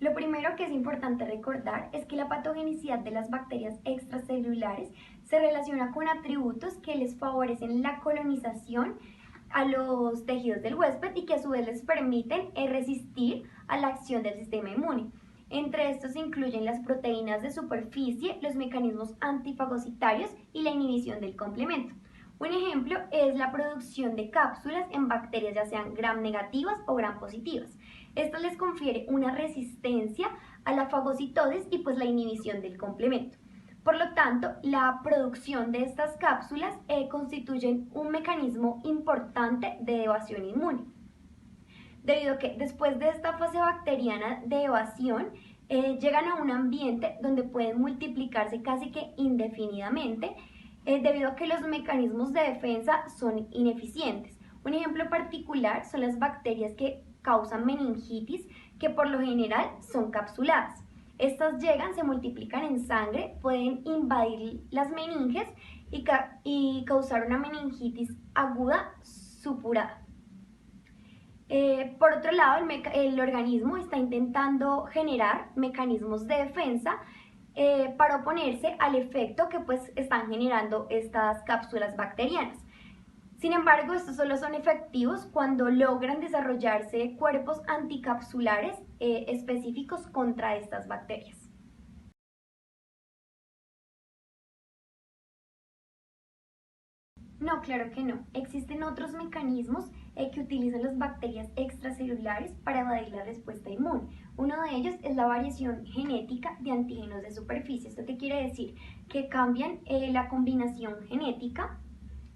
Lo primero que es importante recordar es que la patogenicidad de las bacterias extracelulares se relaciona con atributos que les favorecen la colonización a los tejidos del huésped y que a su vez les permiten resistir a la acción del sistema inmune. Entre estos se incluyen las proteínas de superficie, los mecanismos antifagocitarios y la inhibición del complemento. Un ejemplo es la producción de cápsulas en bacterias ya sean gram negativas o gram positivas. Esto les confiere una resistencia a la fagocitosis y pues la inhibición del complemento. Por lo tanto, la producción de estas cápsulas constituyen un mecanismo importante de evasión inmune, debido a que después de esta fase bacteriana de evasión, llegan a un ambiente donde pueden multiplicarse casi que indefinidamente, debido a que los mecanismos de defensa son ineficientes. Un ejemplo particular son las bacterias que causan meningitis, que por lo general son capsuladas. Estas llegan, se multiplican en sangre, pueden invadir las meninges y causar una meningitis aguda supurada. Por otro lado, el organismo está intentando generar mecanismos de defensa para oponerse al efecto que pues están generando estas cápsulas bacterianas. Sin embargo, estos solo son efectivos cuando logran desarrollarse cuerpos anticapsulares específicos contra estas bacterias. No, claro que no. Existen otros mecanismos que utilizan las bacterias extracelulares para evadir la respuesta inmune. Uno de ellos es la variación genética de antígenos de superficie. ¿Esto qué quiere decir? Que cambian la combinación genética,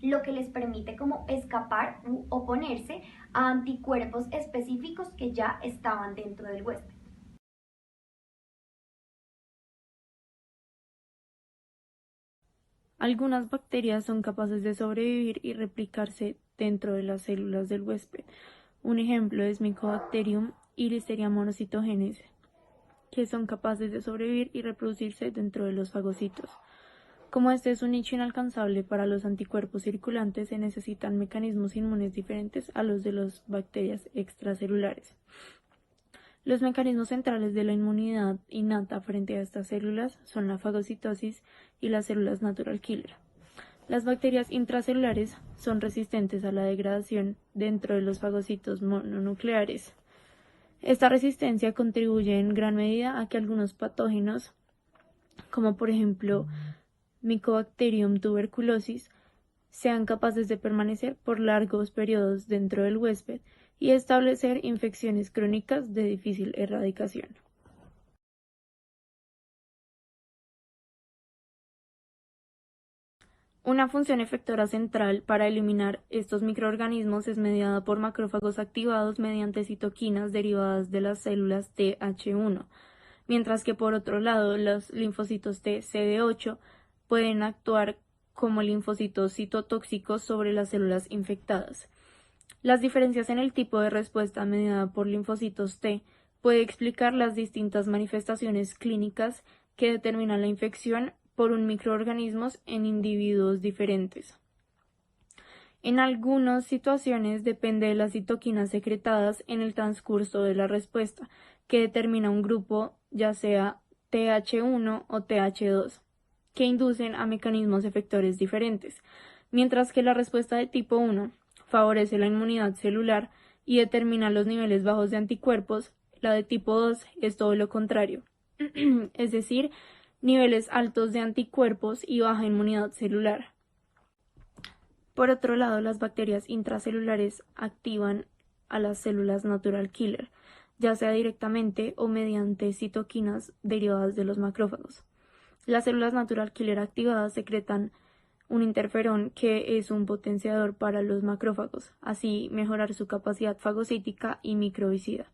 lo que les permite como escapar u oponerse a anticuerpos específicos que ya estaban dentro del huésped. Algunas bacterias son capaces de sobrevivir y replicarse dentro de las células del huésped. Un ejemplo es Mycobacterium y Listeria monocytogenes, que son capaces de sobrevivir y reproducirse dentro de los fagocitos. Como este es un nicho inalcanzable para los anticuerpos circulantes, se necesitan mecanismos inmunes diferentes a los de las bacterias extracelulares. Los mecanismos centrales de la inmunidad innata frente a estas células son la fagocitosis y las células natural killer. Las bacterias intracelulares son resistentes a la degradación dentro de los fagocitos mononucleares. Esta resistencia contribuye en gran medida a que algunos patógenos, como por ejemplo Mycobacterium tuberculosis, sean capaces de permanecer por largos periodos dentro del huésped y establecer infecciones crónicas de difícil erradicación. Una función efectora central para eliminar estos microorganismos es mediada por macrófagos activados mediante citoquinas derivadas de las células Th1, mientras que por otro lado los linfocitos T CD8 pueden actuar como linfocitos citotóxicos sobre las células infectadas. Las diferencias en el tipo de respuesta mediada por linfocitos T puede explicar las distintas manifestaciones clínicas que determinan la infección por un microorganismo en individuos diferentes. En algunas situaciones depende de las citoquinas secretadas en el transcurso de la respuesta, que determina un grupo, ya sea Th1 o Th2, que inducen a mecanismos efectores diferentes, mientras que la respuesta de tipo 1 favorece la inmunidad celular y determina los niveles bajos de anticuerpos. La de tipo 2 es todo lo contrario, es decir, niveles altos de anticuerpos y baja inmunidad celular. Por otro lado, las bacterias intracelulares activan a las células natural killer, ya sea directamente o mediante citoquinas derivadas de los macrófagos. Las células natural killer activadas secretan un interferón que es un potenciador para los macrófagos, así mejorar su capacidad fagocítica y microbicida.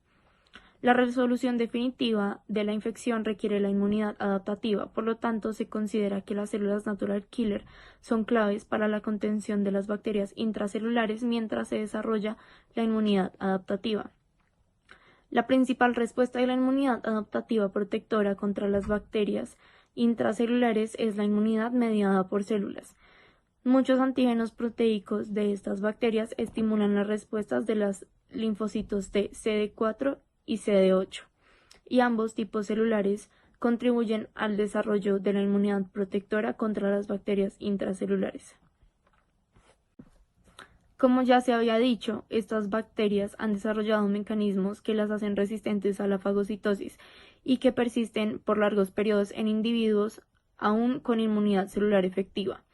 La resolución definitiva de la infección requiere la inmunidad adaptativa, por lo tanto se considera que las células natural killer son claves para la contención de las bacterias intracelulares mientras se desarrolla la inmunidad adaptativa. La principal respuesta de la inmunidad adaptativa protectora contra las bacterias intracelulares es la inmunidad mediada por células. Muchos antígenos proteicos de estas bacterias estimulan las respuestas de los linfocitos T CD4 y CD8, y ambos tipos celulares contribuyen al desarrollo de la inmunidad protectora contra las bacterias intracelulares. Como ya se había dicho, estas bacterias han desarrollado mecanismos que las hacen resistentes a la fagocitosis y que persisten por largos periodos en individuos aún con inmunidad celular efectiva.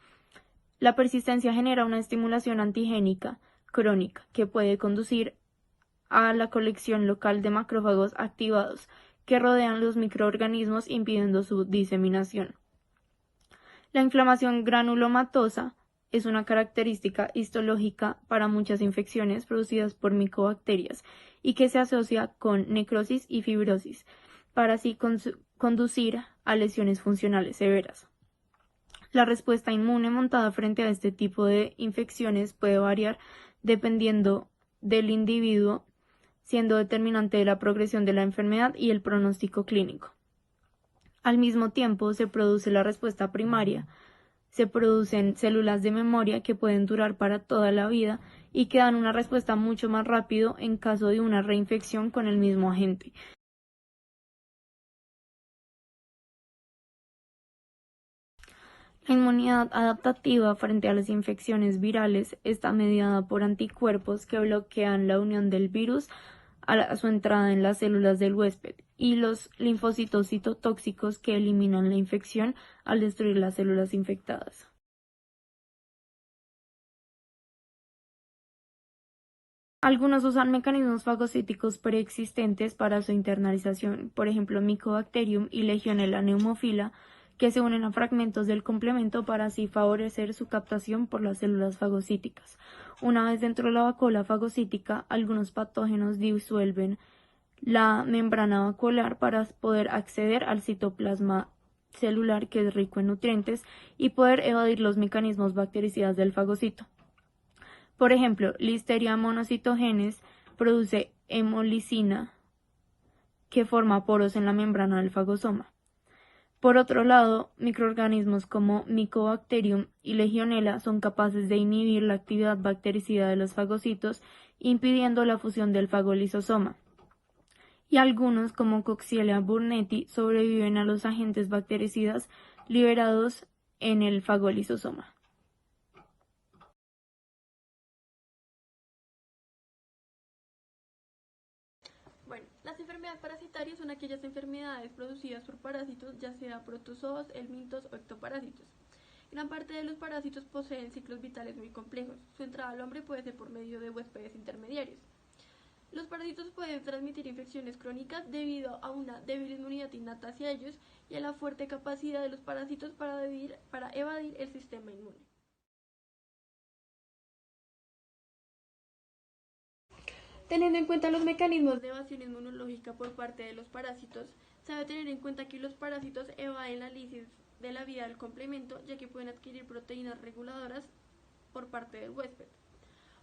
La persistencia genera una estimulación antigénica crónica que puede conducir a la colección local de macrófagos activados que rodean los microorganismos impidiendo su diseminación. La inflamación granulomatosa es una característica histológica para muchas infecciones producidas por micobacterias y que se asocia con necrosis y fibrosis, para así conducir a lesiones funcionales severas. La respuesta inmune montada frente a este tipo de infecciones puede variar dependiendo del individuo, siendo determinante de la progresión de la enfermedad y el pronóstico clínico. Al mismo tiempo, se produce la respuesta primaria. Se producen células de memoria que pueden durar para toda la vida y que dan una respuesta mucho más rápido en caso de una reinfección con el mismo agente. La inmunidad adaptativa frente a las infecciones virales está mediada por anticuerpos que bloquean la unión del virus a su entrada en las células del huésped y los linfocitos citotóxicos que eliminan la infección al destruir las células infectadas. Algunos usan mecanismos fagocíticos preexistentes para su internalización, por ejemplo Mycobacterium y Legionella pneumophila, que se unen a fragmentos del complemento para así favorecer su captación por las células fagocíticas. Una vez dentro de la vacuola fagocítica, algunos patógenos disuelven la membrana vacuolar para poder acceder al citoplasma celular, que es rico en nutrientes, y poder evadir los mecanismos bactericidas del fagocito. Por ejemplo, Listeria monocytogenes produce hemolicina que forma poros en la membrana del fagosoma. Por otro lado, microorganismos como Mycobacterium y Legionella son capaces de inhibir la actividad bactericida de los fagocitos, impidiendo la fusión del fagolisosoma. Y algunos, como Coxiella burnetii, sobreviven a los agentes bactericidas liberados en el fagolisosoma. Bueno, las enfermedades parasitarias son aquellas enfermedades producidas por parásitos, ya sea protozoos, helmintos o ectoparásitos. Gran parte de los parásitos poseen ciclos vitales muy complejos. Su entrada al hombre puede ser por medio de huéspedes intermediarios. Los parásitos pueden transmitir infecciones crónicas debido a una débil inmunidad innata hacia ellos y a la fuerte capacidad de los parásitos para evadir el sistema inmune. Teniendo en cuenta los mecanismos de evasión inmunológica por parte de los parásitos, se debe tener en cuenta que los parásitos evaden la lisis de la vía del complemento, ya que pueden adquirir proteínas reguladoras por parte del huésped.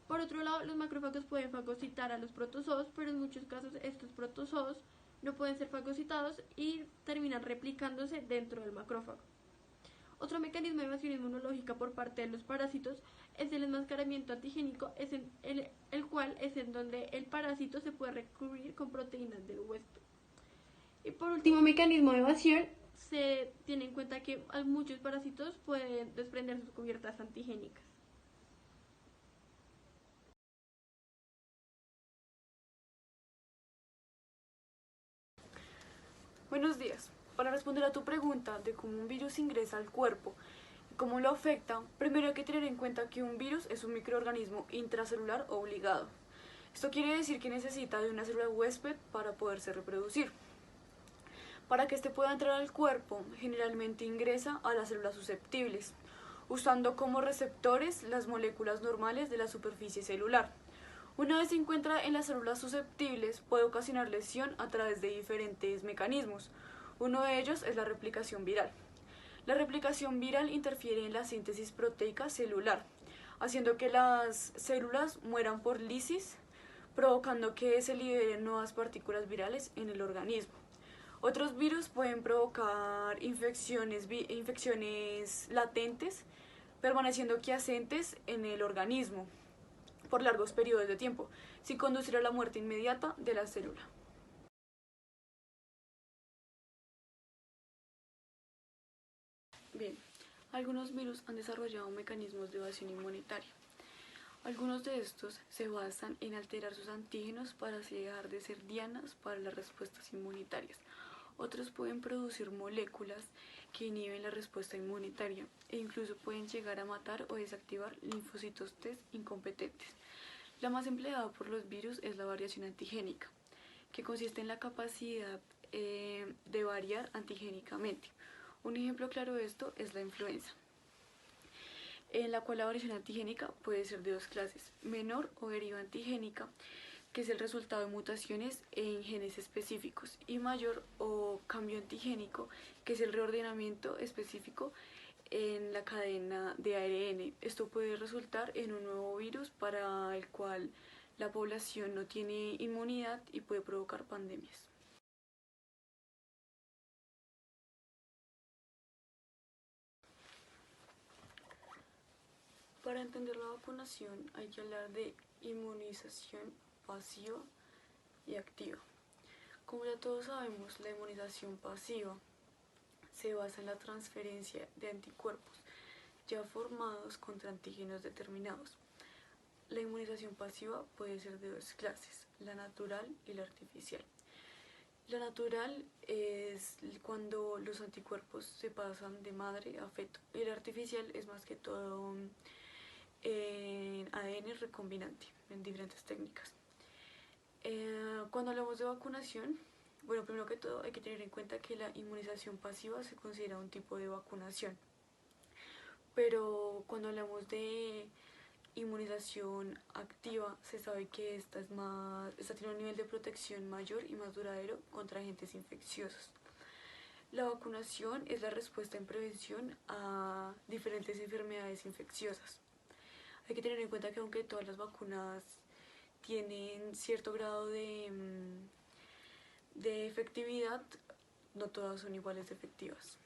Por otro lado, los macrófagos pueden fagocitar a los protozoos, pero en muchos casos estos protozoos no pueden ser fagocitados y terminan replicándose dentro del macrófago. Otro mecanismo de evasión inmunológica por parte de los parásitos es el enmascaramiento antigénico, el cual es en donde el parásito se puede recubrir con proteínas del huésped. Y por último mecanismo de evasión, se tiene en cuenta que muchos parásitos pueden desprender sus cubiertas antigénicas. Buenos días. Para responder a tu pregunta de cómo un virus ingresa al cuerpo y cómo lo afecta, primero hay que tener en cuenta que un virus es un microorganismo intracelular obligado. Esto quiere decir que necesita de una célula huésped para poderse reproducir. Para que éste pueda entrar al cuerpo, generalmente ingresa a las células susceptibles, usando como receptores las moléculas normales de la superficie celular. Una vez se encuentra en las células susceptibles, puede ocasionar lesión a través de diferentes mecanismos. Uno de ellos es la replicación viral. La replicación viral interfiere en la síntesis proteica celular, haciendo que las células mueran por lisis, provocando que se liberen nuevas partículas virales en el organismo. Otros virus pueden provocar infecciones latentes, permaneciendo quiescentes en el organismo por largos periodos de tiempo, sin conducir a la muerte inmediata de la célula. Bien, algunos virus han desarrollado mecanismos de evasión inmunitaria. Algunos de estos se basan en alterar sus antígenos para así dejar de ser dianas para las respuestas inmunitarias. Otros pueden producir moléculas que inhiben la respuesta inmunitaria e incluso pueden llegar a matar o desactivar linfocitos T incompetentes. La más empleada por los virus es la variación antigénica, que consiste en la capacidad de variar antigénicamente. Un ejemplo claro de esto es la influenza, en la cual la variación antigénica puede ser de dos clases: menor o deriva antigénica, que es el resultado de mutaciones en genes específicos, y mayor o cambio antigénico, que es el reordenamiento específico en la cadena de ARN. Esto puede resultar en un nuevo virus para el cual la población no tiene inmunidad y puede provocar pandemias. Para entender la vacunación hay que hablar de inmunización pasiva y activa. Como ya todos sabemos, la inmunización pasiva se basa en la transferencia de anticuerpos ya formados contra antígenos determinados. La inmunización pasiva puede ser de dos clases: la natural y la artificial. La natural es cuando los anticuerpos se pasan de madre a feto, y la artificial es más que todo en ADN recombinante, en diferentes técnicas. Cuando hablamos de vacunación, bueno, primero que todo hay que tener en cuenta que la inmunización pasiva se considera un tipo de vacunación, pero cuando hablamos de inmunización activa se sabe que esta tiene un nivel de protección mayor y más duradero contra agentes infecciosos. La vacunación es la respuesta en prevención a diferentes enfermedades infecciosas. Hay que tener en cuenta que aunque todas las vacunas tienen cierto grado de efectividad, no todas son iguales de efectivas.